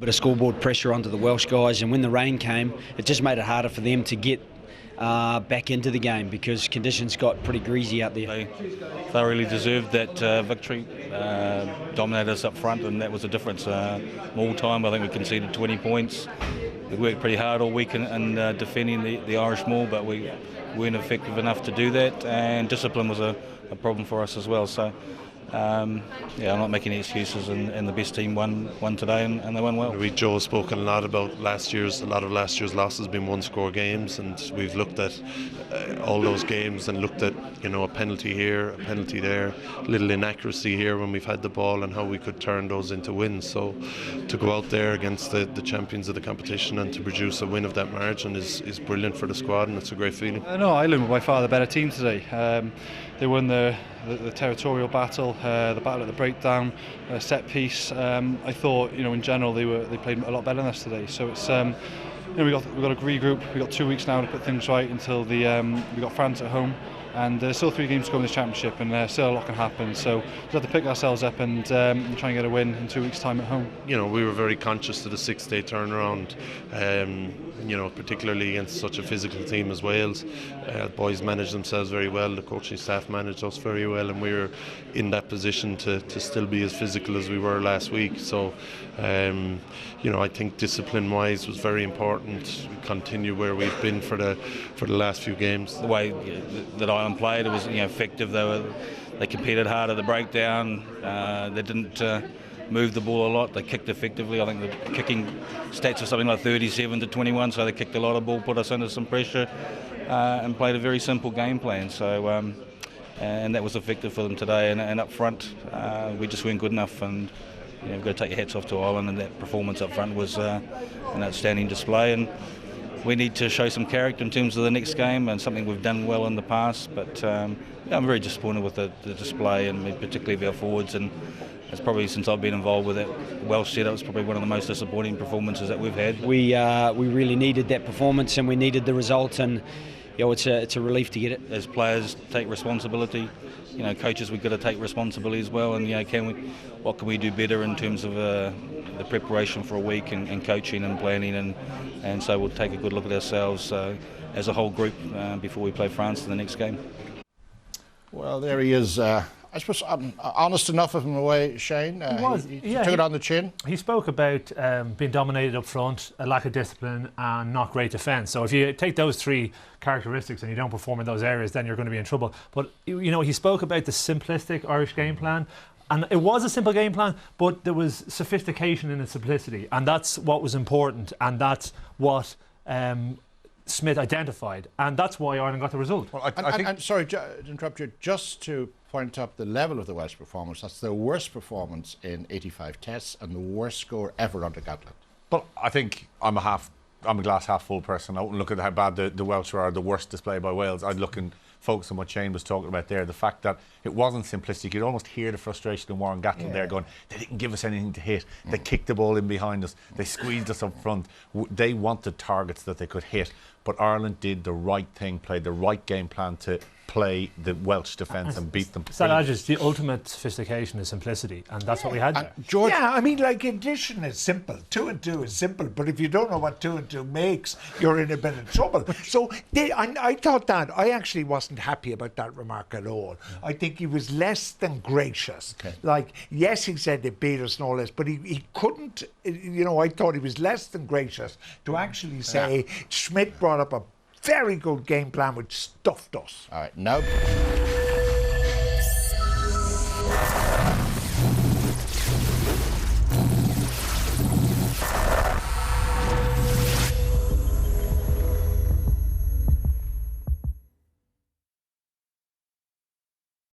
bit of scoreboard pressure onto the Welsh guys, and when the rain came, it just made it harder for them to get back into the game because conditions got pretty greasy out there. They thoroughly deserved that victory, dominated us up front, and that was the difference. All time, I think we conceded 20 points. We worked pretty hard all week in defending the Irish maul, but we weren't effective enough to do that, and discipline was a problem for us as well. So I'm not making any excuses, and the best team won today, and they won well. Joe has spoken a lot about a lot of last year's losses being one-score games, and we've looked at all those games and looked at a penalty here, a penalty there, a little inaccuracy here when we've had the ball, and how we could turn those into wins. So to go out there against the champions of the competition and to produce a win of that margin is brilliant for the squad, and it's a great feeling. No, Ireland were by far the better team today. They won the territorial battle, the battle at the breakdown, set piece. I thought, in general, they played a lot better than us today. So it's we got to regroup. We got 2 weeks now to put things right until we got France at home, and there's still 3 games to go in this championship, and still a lot can happen. So we have to pick ourselves up and try and get a win in 2 weeks' time at home. We were very conscious of the 6-day turnaround. Particularly against such a physical team as Wales. Boys managed themselves very well, the coaching staff managed us very well, and we were in that position to still be as physical as we were last week. So I think discipline-wise was very important. We continue where we've been for the last few games. The way that Ireland played, it was effective. They competed hard at the breakdown. They didn't moved the ball a lot. They kicked effectively. I think the kicking stats are something like 37 to 21, so they kicked a lot of ball, put us under some pressure, and played a very simple game plan. So and that was effective for them today. And up front, we just weren't good enough. And we've got to take your hats off to Ireland, and that performance up front was an outstanding display. And we need to show some character in terms of the next game, and something we've done well in the past. But I'm very disappointed with the display, and particularly of our forwards. And it's probably, since I've been involved with that Welsh setup, it's probably one of the most disappointing performances that we've had. We really needed that performance, and we needed the result, and it's a relief to get it. As players, take responsibility. Coaches, we've got to take responsibility as well. And what can we do better in terms of the preparation for a week and coaching and planning, and so we'll take a good look at ourselves as a whole group before we play France in the next game. Well, there he is. I suppose honest enough of him away, Shane. He was. He took it on the chin. He spoke about being dominated up front, a lack of discipline, and not great defence. So if you take those 3 characteristics and you don't perform in those areas, then you're going to be in trouble. But he spoke about the simplistic Irish game plan. And it was a simple game plan, but there was sophistication in its simplicity, and that's what was important, and that's what Smith identified, and that's why Ireland got the result. Well, I think sorry to interrupt you, just to point up the level of the Welsh performance. That's the worst performance in 85 tests and the worst score ever under Gatland. But I think I'm a glass half full person. I wouldn't look at how bad the Welsh are, the worst display by Wales. I'd look and focus on what Shane was talking about there, the fact that it wasn't simplistic. You'd almost hear the frustration in Warren Gatland there going, they didn't give us anything to hit. They kicked the ball in behind us. They squeezed us up front. They wanted targets that they could hit. But Ireland did the right thing, played the right game plan to play the Welsh defence and beat them. Just the ultimate sophistication is simplicity, and that's what we had there. George? Yeah, addition is simple. 2 and 2 is simple, but if you don't know what 2 and 2 makes, you're in a bit of trouble. So I thought that. I actually wasn't happy about that remark at all. Yeah. I think he was less than gracious. Okay. Yes, he said they beat us and all this, but he couldn't, I thought he was less than gracious to actually say Schmidt brought up a very good game plan which stuffed us. All right, now